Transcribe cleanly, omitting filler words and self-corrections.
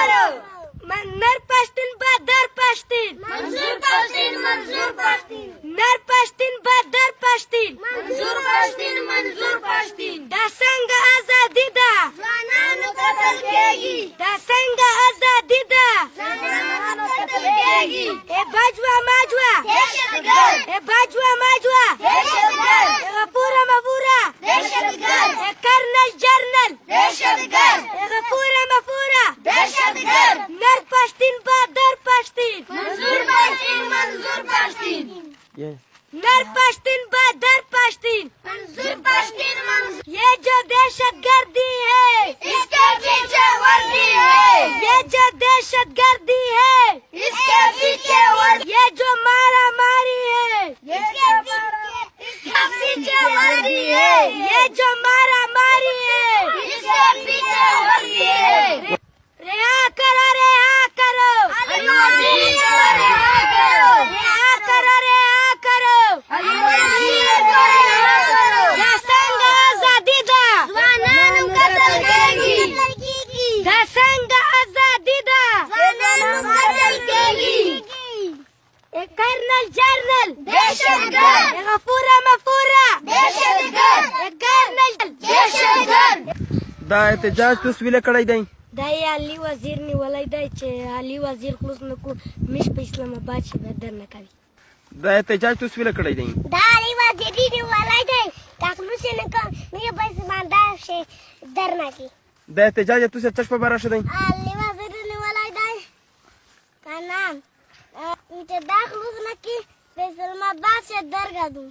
नर पश्तीन बदर पश्तीन मंजूर पश्तीन मंजूर पश्तीन नर पश्तीन बदर पश्तीन मंजूर पश्तीन मंजूर पश्तीन दसंग आजादी दा जवानां कत्ल केगी दसंग आजादी दा जवानां कत्ल केगी ए बाजवा माजवा दहशतगर्द ए बाजवा माजवा दहशतगर्द ए गफूरा मफूरा दहशतगर्द ए कर्नल जर्नल दहशतगर्द ए गफूरा मफूरा दहशतगर्द नर पश्तीन बदर पश्तीन मंजूर पश्तीन मंजूर पश्तीन नर पश्तीन बदर पश्तीन मंजूर पश्तीन मंजूर ये जो दहशतगर्दी है इसके पीछे वर्दी है ये जो दहशतगर्दी है इसके पीछे वर्दी ये जो मारा मारी है इसके पीछे वर्दी है ये जो मारा मारी है इसके पीछे वर्दी है रिहा करो रिहा करो अली-वज़ीर को रिहा करो रिहा करो रिहा करो अली-वज़ीर को रिहा करो दसंग आजादी दा जवानां कत्ल केगी दसंग आजादी दा जवानां कत्ल केगी ए कर्नल जर्नल दहशतगर्द ए गफूरा मफूरा दहशतगर्द ए कर्नल दहशतगर्द दाय ते जाज तुस विले कडाई दाई दाई अली वजीर नि वलाई दाई छे अली वजीर खुलस नको मिश पे इस्लामाबाद छे बदर नकावी दाय ते जाज तुस विले कडाई दाई दाई वजीर नि वलाई दाई काकलू से नको मेरे पैसे मांदा छे दरना की दाय ते जाज तुस चष्मा बाराश दाई अली वजीर नि वलाई दाई का नाम इनके दाखलूस नकी पे इस्लामाबाद से दरगा दूं